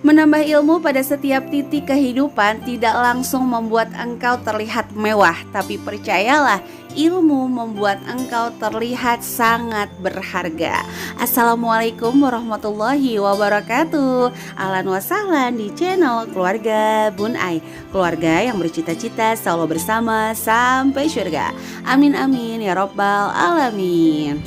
Menambah ilmu pada setiap titik kehidupan tidak langsung membuat engkau terlihat mewah, tapi percayalah, ilmu membuat engkau terlihat sangat berharga. Assalamualaikum warahmatullahi wabarakatuh. Ahlan wa sahlan di channel Keluarga Bun Ai, keluarga yang bercita-cita selalu bersama sampai surga. Amin amin ya robbal alamin.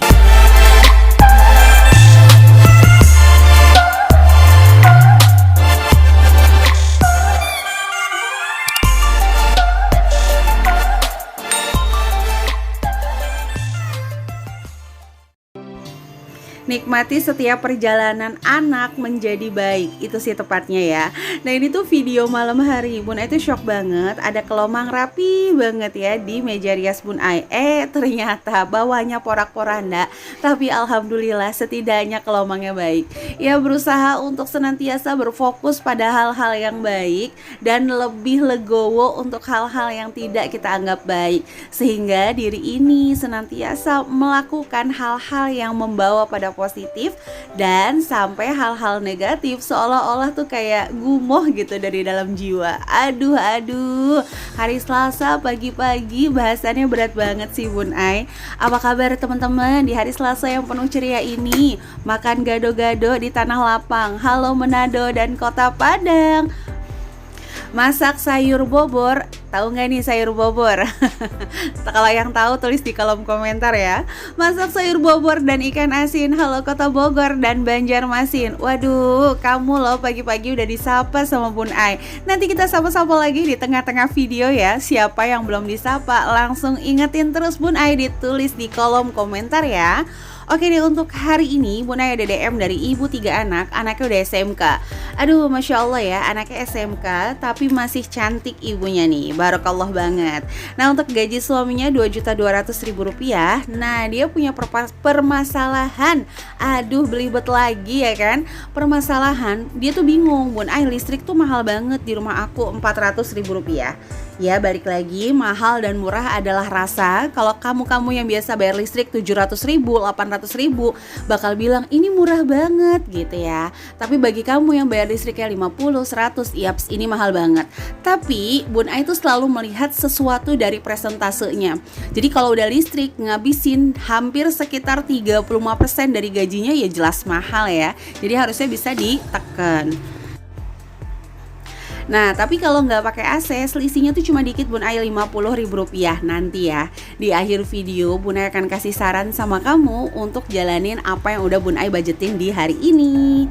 Nikmati setiap perjalanan anak menjadi baik, itu sih tepatnya ya. Nah ini tuh video malam hari, Bun Ai itu shock banget. Ada kelomang rapi banget ya di meja rias Bun Ai. Ternyata bawahnya porak-poranda, tapi alhamdulillah setidaknya kelomangnya baik. Ya berusaha untuk senantiasa berfokus pada hal-hal yang baik dan lebih legowo untuk hal-hal yang tidak kita anggap baik, sehingga diri ini senantiasa melakukan hal-hal yang membawa pada positif dan sampai hal-hal negatif seolah-olah tuh kayak gumoh gitu dari dalam jiwa. Aduh, hari Selasa pagi-pagi bahasannya berat banget sih Bun Ai. Apa kabar teman-teman di hari Selasa yang penuh ceria ini? Makan gado-gado di tanah lapang. Halo Manado dan Kota Padang. Masak sayur bobor, tahu nggak nih sayur bobor? Kalau yang tahu tulis di kolom komentar ya. Masak sayur bobor dan ikan asin. Halo Kota Bogor dan Banjarmasin. Waduh, kamu loh pagi-pagi udah disapa sama Bun Ai. Nanti kita sapa-sapa lagi di tengah-tengah video ya. Siapa yang belum disapa langsung ingetin terus Bun Ai, ditulis di kolom komentar ya. Oke deh, untuk hari ini Bun Ai ada DM dari ibu 3 anak, anaknya udah SMK. Aduh, Masya Allah ya, anaknya SMK tapi masih cantik ibunya nih, barakallah banget. Nah untuk gaji suaminya Rp2.200.000. Nah dia punya permasalahan. Aduh, belibet lagi ya kan. Permasalahan, dia tuh bingung, Bun Ai listrik tuh mahal banget di rumah aku, Rp400.000. Ya balik lagi, mahal dan murah adalah rasa. Kalau kamu yang biasa bayar listrik 700.000, 800.000 bakal bilang ini murah banget gitu ya. Tapi bagi kamu yang bayar listriknya 50, 100, yaps ini mahal banget. Tapi Bun Ai itu selalu melihat sesuatu dari presentasenya. Jadi kalau udah listrik ngabisin hampir sekitar 35% dari gajinya, ya jelas mahal ya. Jadi harusnya bisa ditekan. Nah tapi kalau nggak pakai AC, selisihnya tuh cuma dikit Bun Ai, Rp50.000 nanti ya. Di akhir video Bun Ai akan kasih saran sama kamu untuk jalanin apa yang udah Bun Ai budgetin di hari ini.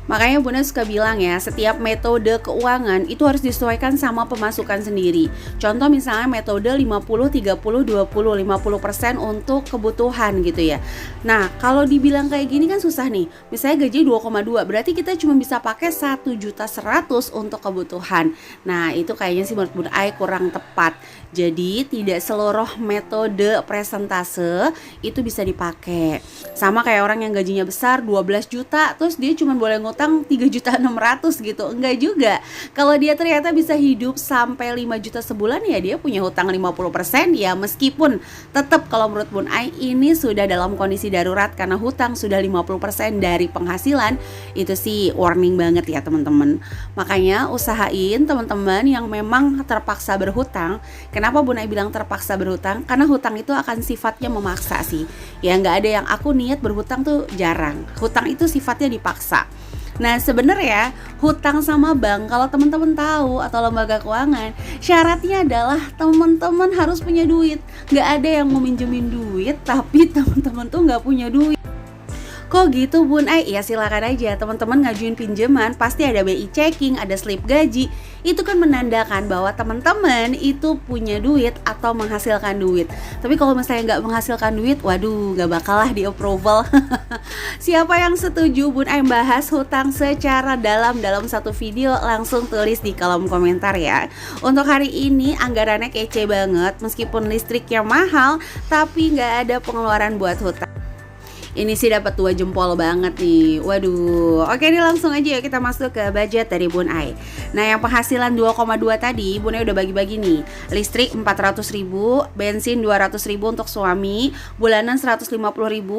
Makanya Bun Ai suka bilang ya, setiap metode keuangan itu harus disesuaikan sama pemasukan sendiri. Contoh misalnya metode 50-30-20, 50% untuk kebutuhan gitu ya. Nah kalau dibilang kayak gini kan susah nih. Misalnya gaji 2,2, berarti kita cuma bisa pakai 1.100.000 untuk kebutuhan. Nah itu kayaknya sih menurut Bun Ai kurang tepat. Jadi tidak seluruh metode presentase itu bisa dipakai. Sama kayak orang yang gajinya besar 12 juta, terus dia cuma boleh ngutang 3.600.000 gitu. Enggak juga. Kalau dia ternyata bisa hidup sampai 5 juta sebulan, ya dia punya hutang 50%. Ya meskipun tetap kalau menurut Bun Ai ini sudah dalam kondisi darurat karena hutang sudah 50% dari penghasilan. Itu sih warning banget ya teman-teman. Makanya usahain teman-teman yang memang terpaksa berhutang. Kenapa Bun Ai bilang terpaksa berhutang? Karena hutang itu akan sifatnya memaksa sih. Ya nggak ada yang aku niat berhutang tuh jarang. Hutang itu sifatnya dipaksa. Nah sebenarnya hutang sama bank, kalau teman-teman tahu atau lembaga keuangan, syaratnya adalah teman-teman harus punya duit. Nggak ada yang mau minjemin duit tapi teman-teman tuh nggak punya duit. Kok gitu Bun Ai? Ya silakan aja teman-teman ngajuin pinjaman, pasti ada BI checking, ada slip gaji. Itu kan menandakan bahwa teman-teman itu punya duit atau menghasilkan duit. Tapi kalau misalnya nggak menghasilkan duit, waduh nggak bakal lah di approval. Siapa yang setuju Bun Ai bahas hutang secara dalam satu video, langsung tulis di kolom komentar ya. Untuk hari ini anggarannya kece banget, meskipun listriknya mahal tapi nggak ada pengeluaran buat hutang. Ini sih dapat 2 jempol banget nih. Waduh. Oke, ini langsung aja ya kita masuk ke budget dari Bun Ai. Nah, yang penghasilan 2,2 tadi Bun Ai udah bagi-bagi nih. Listrik 400.000, bensin 200.000 untuk suami, bulanan 150.000.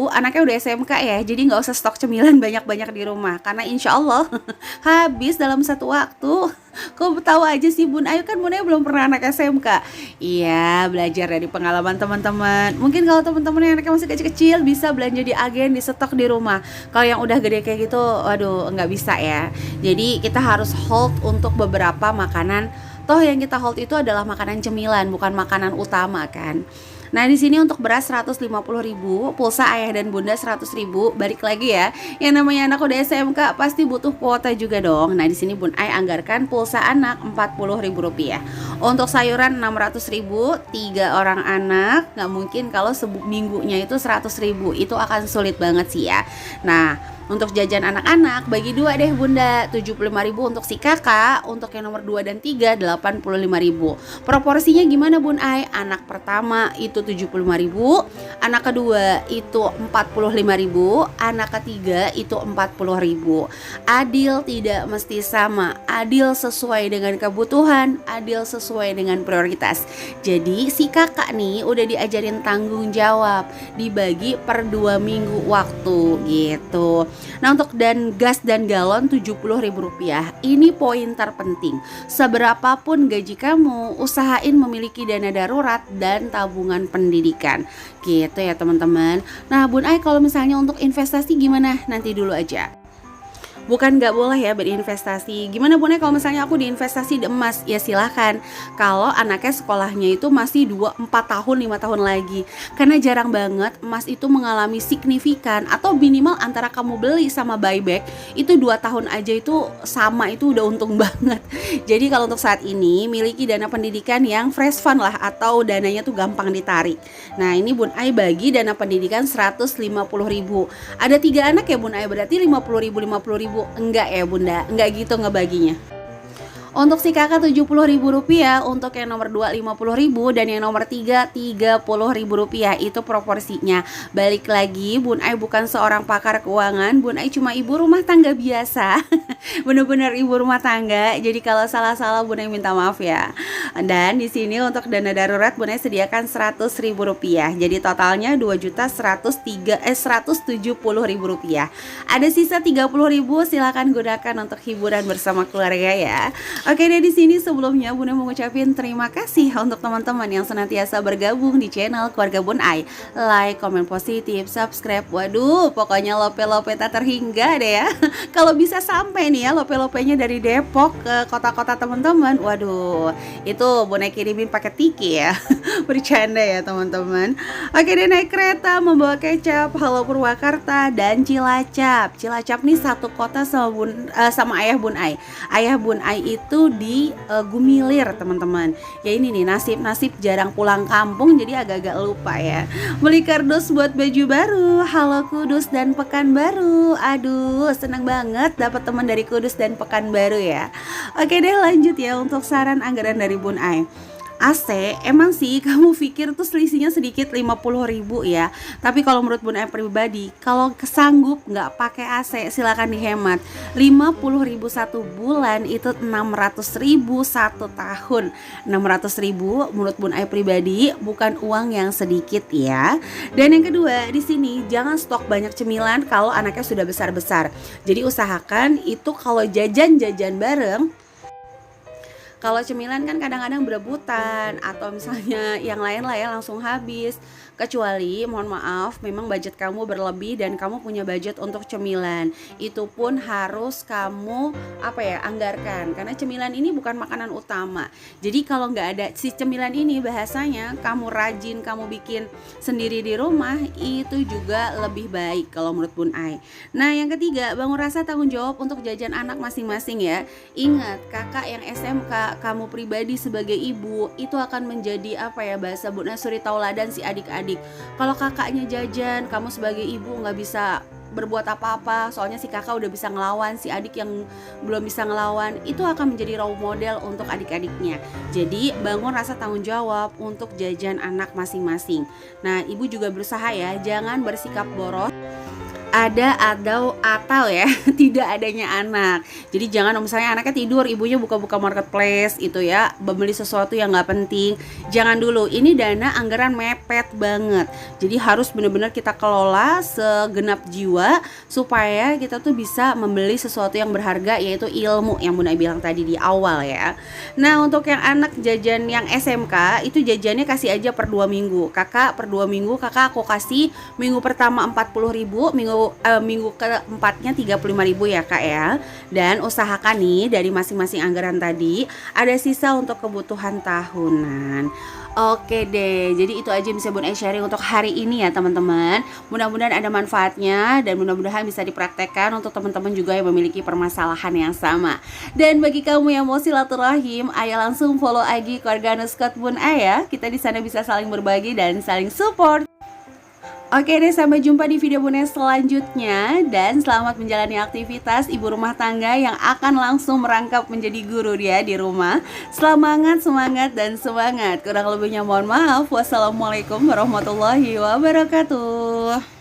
Anaknya udah SMK ya, jadi nggak usah stok cemilan banyak-banyak di rumah karena insya Allah habis dalam satu waktu. Kok tahu aja sih Bun Ayu, kan Bun Ayu belum pernah anak SMK. Iya, belajar dari pengalaman teman-teman. Mungkin kalau teman-teman yang anaknya masih kecil-kecil bisa belanja di agen, di stok di rumah. Kalau yang udah gede kayak gitu, waduh nggak bisa ya. Jadi kita harus hold untuk beberapa makanan. Toh yang kita hold itu adalah makanan cemilan, bukan makanan utama kan. Nah, di sini untuk beras 150.000, pulsa ayah dan bunda 100.000. Balik lagi ya, yang namanya anak udah SMK pasti butuh kuota juga dong. Nah, di sini Bun Ai anggarkan pulsa anak Rp40.000. Untuk sayuran 600.000, 3 orang anak. Nggak mungkin kalau seminggunya itu 100.000, itu akan sulit banget sih ya. Nah, untuk jajan anak-anak bagi 2 deh bunda, 75.000 untuk si kakak. Untuk yang nomor 2 dan 3 85.000. Proporsinya gimana Bun Ai? Anak pertama itu 75.000, anak kedua itu 45.000, anak ketiga itu 40.000. Adil, tidak mesti sama, adil sesuai dengan kebutuhan, adil sesuai dengan prioritas. Jadi si kakak nih udah diajarin tanggung jawab, dibagi per 2 minggu waktu gitu. Nah, untuk gas dan galon Rp70.000. Ini poin terpenting. Seberapapun gaji kamu, usahain memiliki dana darurat dan tabungan pendidikan. Gitu ya teman-teman. Nah, Bun Ai kalau misalnya untuk investasi gimana? Nanti dulu aja. Bukan nggak boleh ya berinvestasi. Gimana Bun Ai kalau misalnya aku diinvestasi di emas? Ya silahkan. Kalau anaknya sekolahnya itu masih 2, 4 tahun, 5 tahun lagi. Karena jarang banget emas itu mengalami signifikan, atau minimal antara kamu beli sama buyback itu 2 tahun aja itu sama, itu udah untung banget. Jadi kalau untuk saat ini miliki dana pendidikan yang fresh fund lah, atau dananya tuh gampang ditarik. Nah, ini Bun Ai bagi dana pendidikan 150.000. Ada 3 anak ya Bun Ai, berarti 50.000. Enggak ya bunda, enggak gitu ngebaginya. Untuk si kakak Rp70.000, untuk yang nomor 2 Rp50.000, dan yang nomor 3 Rp30.000. Itu proporsinya. Balik lagi, Bun Ai bukan seorang pakar keuangan, Bun Ai cuma ibu rumah tangga biasa. Bener-bener ibu rumah tangga. Jadi kalau salah-salah Bun Ai minta maaf ya. Dan di sini untuk dana darurat Bun Ai sediakan Rp100.000. Jadi totalnya Rp2.170.000. Ada sisa Rp30.000, silakan gunakan untuk hiburan bersama keluarga ya. Oke deh, di sini sebelumnya Bun Ai mau ngucapin terima kasih untuk teman-teman yang senantiasa bergabung di channel keluarga Bun Ai. Like, komen positif, subscribe. Waduh, pokoknya lope-lope tak terhingga deh ya. Kalau bisa sampai nih ya lope-lopenya dari Depok ke kota-kota teman-teman. Waduh, itu Bun Ai kirimin pakai tiki ya. Bercanda ya teman-teman. Oke deh, naik kereta membawa kecap, Halo Purwakarta dan Cilacap. Cilacap nih satu kota sama ayah Bun Ai. Ayah Bun Ai itu di Gumilir teman-teman. Ya ini nih nasib jarang pulang kampung, jadi agak-agak lupa ya. Beli kardus buat baju baru. Halo Kudus dan Pekanbaru. Aduh, senang banget dapat teman dari Kudus dan Pekanbaru ya. Oke deh, lanjut ya untuk saran anggaran dari Bun Ai. AC, emang sih kamu pikir tuh selisihnya sedikit 50.000 ya. Tapi kalau menurut Bun Ai pribadi, kalau kesanggup nggak pakai AC, silakan dihemat. 50.000 satu bulan itu 600.000 satu tahun. 600.000 menurut Bun Ai pribadi bukan uang yang sedikit ya. Dan yang kedua, di sini jangan stok banyak cemilan kalau anaknya sudah besar-besar. Jadi usahakan itu kalau jajan-jajan bareng. Kalau cemilan kan kadang-kadang berebutan, atau misalnya yang lain lah ya langsung habis. Kecuali mohon maaf memang budget kamu berlebih dan kamu punya budget untuk cemilan, itu pun harus kamu anggarkan, karena cemilan ini bukan makanan utama. Jadi kalau nggak ada si cemilan ini, bahasanya kamu rajin, kamu bikin sendiri di rumah, itu juga lebih baik kalau menurut Bun Ai. Nah yang ketiga, bangun rasa tanggung jawab untuk jajan anak masing-masing ya. Ingat, kakak yang SMK, kamu pribadi sebagai ibu itu akan menjadi bahasa Bun Ai suri tauladan si adik-adik. Kalau kakaknya jajan, kamu sebagai ibu nggak bisa berbuat apa-apa, soalnya si kakak udah bisa ngelawan, si adik yang belum bisa ngelawan itu akan menjadi role model untuk adik-adiknya. Jadi bangun rasa tanggung jawab untuk jajan anak masing-masing. Nah ibu juga berusaha ya, jangan bersikap boros. ada atau ya tidak adanya anak. Jadi jangan misalnya anaknya tidur, ibunya buka-buka marketplace itu ya, membeli sesuatu yang nggak penting. Jangan dulu, ini dana anggaran mepet banget. Jadi harus benar-benar kita kelola segenap jiwa supaya kita tuh bisa membeli sesuatu yang berharga, yaitu ilmu yang Bunda bilang tadi di awal ya. Nah, untuk yang anak jajan yang SMK itu jajannya kasih aja per 2 minggu. Kakak per 2 minggu kakak aku kasih minggu pertama 40.000, minggu keempatnya 35.000 ya Kak ya. Dan usahakan nih dari masing-masing anggaran tadi ada sisa untuk kebutuhan tahunan. Oke deh, jadi itu aja bisa Bunda sharing untuk hari ini ya teman-teman. Mudah-mudahan ada manfaatnya dan mudah-mudahan bisa dipraktekkan untuk teman-teman juga yang memiliki permasalahan yang sama. Dan bagi kamu yang mau silaturahim, ayo langsung follow IG keluarga Nuskot Bun ya. Kita di sana bisa saling berbagi dan saling support. Oke deh, sampai jumpa di video Bunda selanjutnya. Dan selamat menjalani aktivitas ibu rumah tangga yang akan langsung merangkap menjadi guru dia di rumah. Semangat, semangat, dan semangat. Kurang lebihnya mohon maaf. Wassalamualaikum warahmatullahi wabarakatuh.